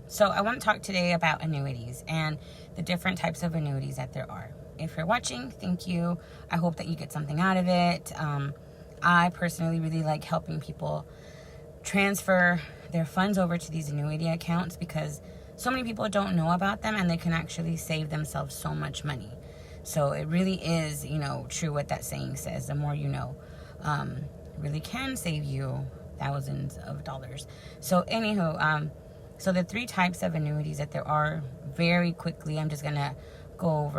So I want to talk today about annuities and the different types of annuities that there are. If you're watching, thank you. I hope that you get something out of it. I personally really like helping people transfer their funds over to these annuity accounts because so many people don't know about them, and they can actually save themselves so much money. So it really is, true what that saying says. The more you know, really can save you thousands of dollars. So anywho, so the three types of annuities that there are, very quickly, I'm just gonna go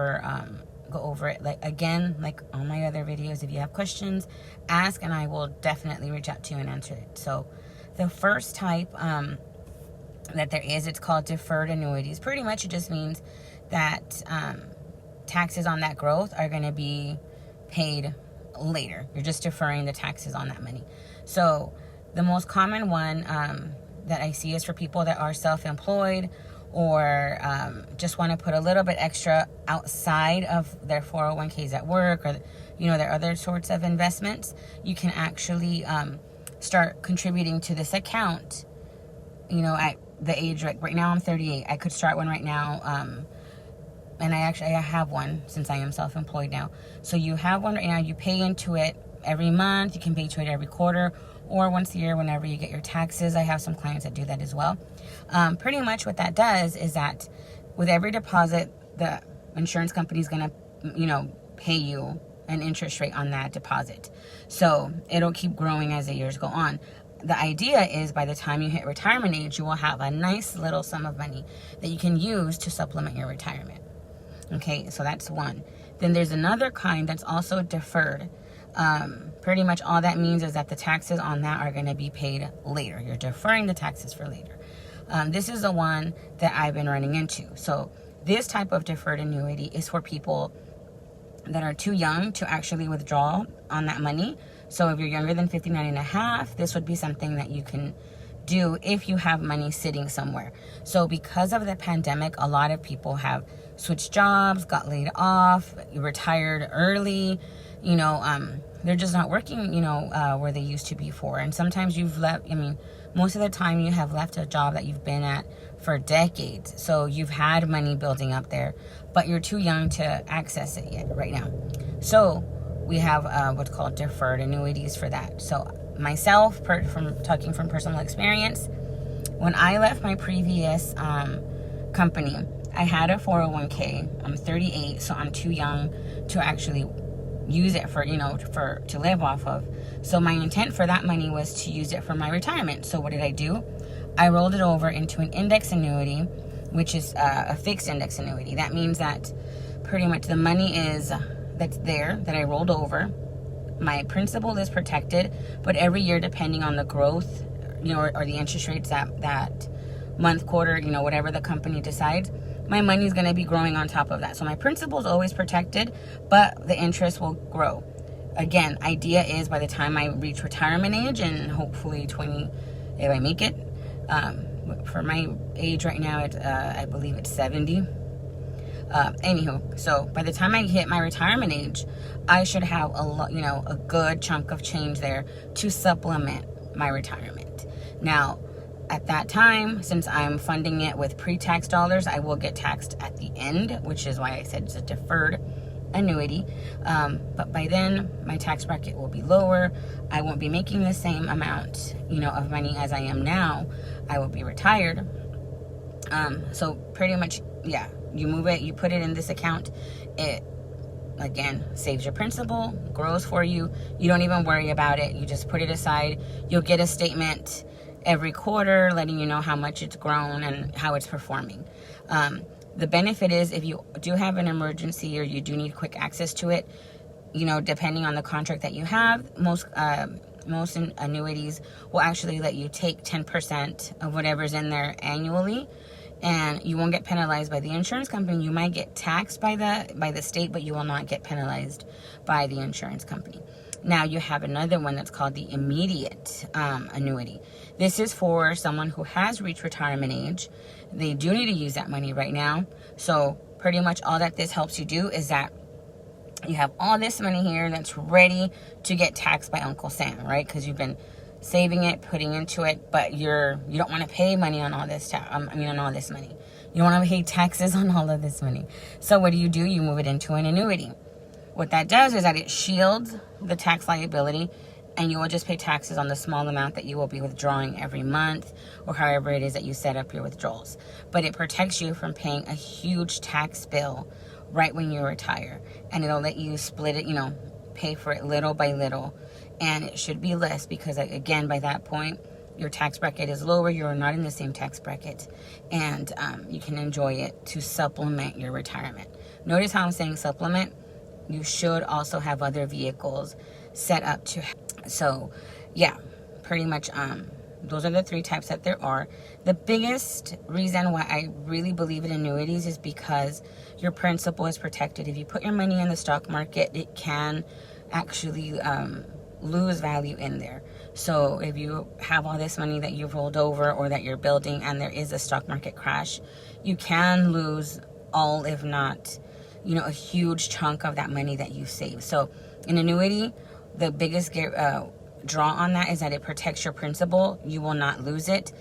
over it like on my other videos. If you have questions, ask, and I will definitely reach out to you and answer it. So the first type that there is, it's called deferred annuities. Pretty much it just means that taxes on that growth are going to be paid later. You're just deferring the taxes on that money. So the most common one that I see is for people that are self-employed or just want to put a little bit extra outside of their 401ks at work, or their other sorts of investments. You can actually start contributing to this account at the age, like right now I'm 38. I could start one right now, and I have one since I am self-employed now. So you have one right now. You pay into it every month. You can pay to it every quarter or once a year whenever you get your taxes. I have some clients that do that as well. Pretty much what that does is that with every deposit, the insurance company is going to, pay you an interest rate on that deposit. So it'll keep growing as the years go on. The idea is by the time you hit retirement age, you will have a nice little sum of money that you can use to supplement your retirement. Okay, so that's one. Then there's another kind that's also deferred. Pretty much all that means is that the taxes on that are going to be paid later. You're deferring the taxes for later. This is the one that I've been running into. So this type of deferred annuity is for people that are too young to actually withdraw on that money. So if you're younger than 59 and a half, this would be something that you can do if you have money sitting somewhere. So because of the pandemic, a lot of people have switched jobs, got laid off, retired early, they're just not working, where they used to before. And sometimes you've left, most of the time you have left a job that you've been at for decades. So you've had money building up there, but you're too young to access it yet right now. So we have what's called deferred annuities for that. So myself, from talking from personal experience, when I left my previous company, I had a 401k. I'm 38, so I'm too young to actually use it for to live off of. So my intent for that money was to use it for my retirement. So what did I do? I rolled it over into an index annuity, which is a fixed index annuity. That means that pretty much the money that's there that I rolled over, my principal is protected, but every year, depending on the growth, or the interest rates that month, quarter, whatever the company decides, my money is going to be growing on top of that. So my principal is always protected, but the interest will grow. Again, idea is by the time I reach retirement age, and hopefully 20, if I make it, for my age right now, I believe it's 70. Anywho, so by the time I hit my retirement age, I should have a good chunk of change there to supplement my retirement. Now, at that time, since I'm funding it with pre-tax dollars, I will get taxed at the end, which is why I said it's a deferred annuity. But by then, my tax bracket will be lower. I won't be making the same amount, of money as I am now. I will be retired. So pretty much, yeah, you move it, you put it in this account. It, again, saves your principal, grows for you. You don't even worry about it. You just put it aside. You'll get a statement every quarter letting you know how much it's grown and how it's performing. The benefit is if you do have an emergency or you do need quick access to it, depending on the contract that you have, most annuities will actually let you take 10% of whatever's in there annually, and you won't get penalized by the insurance company. You might get taxed by the state, but you will not get penalized by the insurance company. Now you have another one that's called the immediate annuity. This is for someone who has reached retirement age. They do need to use that money right now. So pretty much all that this helps you do is that you have all this money here that's ready to get taxed by Uncle Sam, right? Because you've been saving it, putting into it, but you don't want to pay money on all this on all this money. You don't want to pay taxes on all of this money. So what do? You move it into an annuity. What that does is that it shields the tax liability, and you will just pay taxes on the small amount that you will be withdrawing every month, or however it is that you set up your withdrawals. But it protects you from paying a huge tax bill right when you retire, and it'll let you split it, pay for it little by little. And it should be less because, again, by that point, your tax bracket is lower. You're not in the same tax bracket, and you can enjoy it to supplement your retirement. Notice how I'm saying supplement. You should also have other vehicles set up to. So, yeah, pretty much those are the 3 types that there are. The biggest reason why I really believe in annuities is because your principal is protected. If you put your money in the stock market, it can actually lose value in there. So if you have all this money that you've rolled over or that you're building and there is a stock market crash, you can lose all, if not, a huge chunk of that money that you saved. So an annuity, the biggest draw on that is that it protects your principal. You will not lose it.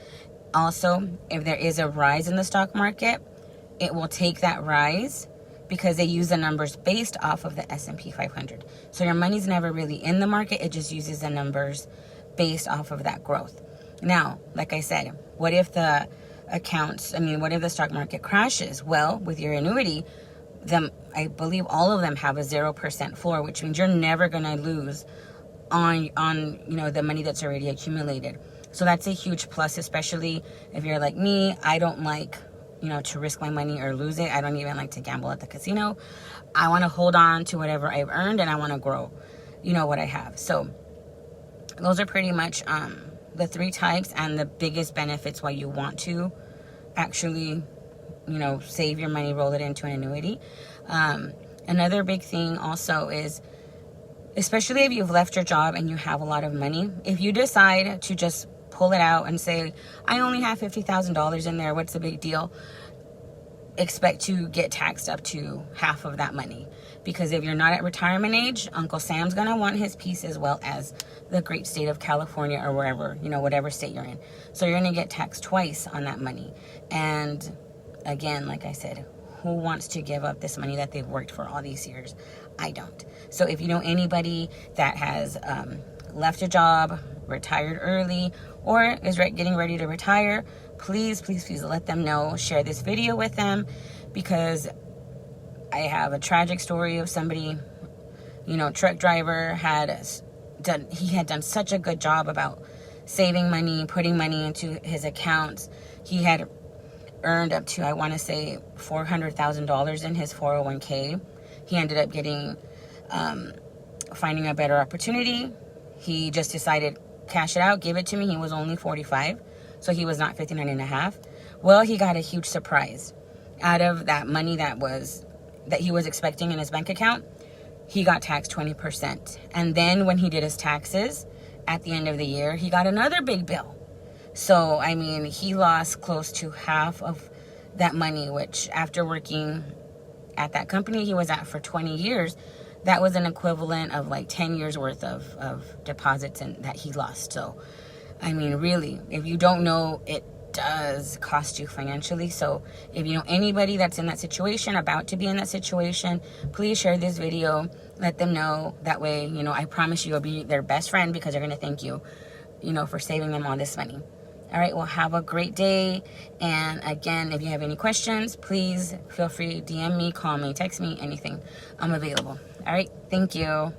Also, if there is a rise in the stock market, it will take that rise because they use the numbers based off of the S&P 500. So your money's never really in the market. It just uses the numbers based off of that growth. Now, like I said, what if the stock market crashes? Well, with your annuity, I believe all of them have a 0% floor, which means you're never going to lose on the money that's already accumulated. So that's a huge plus, especially if you're like me. I don't like to risk my money or lose it. I don't even like to gamble at the casino. I want to hold on to whatever I've earned, and I want to grow what I have. So those are pretty much the 3 types and the biggest benefits why you want to actually save your money, roll it into an annuity. Another big thing also is, especially if you've left your job and you have a lot of money, if you decide to just pull it out and say, I only have $50,000 in there, what's the big deal? Expect to get taxed up to half of that money. Because if you're not at retirement age, Uncle Sam's going to want his piece, as well as the great state of California or wherever, whatever state you're in. So you're going to get taxed twice on that money. And again, like I said, who wants to give up this money that they've worked for all these years? I don't. So if you know anybody that has left a job, retired early, or is getting ready to retire, please, please, please let them know. Share this video with them, because I have a tragic story of somebody, truck driver had done such a good job about saving money, putting money into his accounts. He had earned up to, I want to say, $400,000 in his 401k. He ended up finding a better opportunity. He just decided, cash it out, give it to me. He was only 45, so he was not 59 and a half. Well, he got a huge surprise. Out of that money that he was expecting in his bank account, he got taxed 20%. And then when he did his taxes at the end of the year, he got another big bill. So, he lost close to half of that money, which after working at that company he was at for 20 years, that was an equivalent of like 10 years worth of deposits that he lost. So, really, if you don't know, it does cost you financially. So if you know anybody that's in that situation, about to be in that situation, please share this video. Let them know. That way, I promise you'll be their best friend, because they're going to thank you, for saving them all this money. All right, well, have a great day. And again, if you have any questions, please feel free to DM me, call me, text me, anything. I'm available. All right, thank you.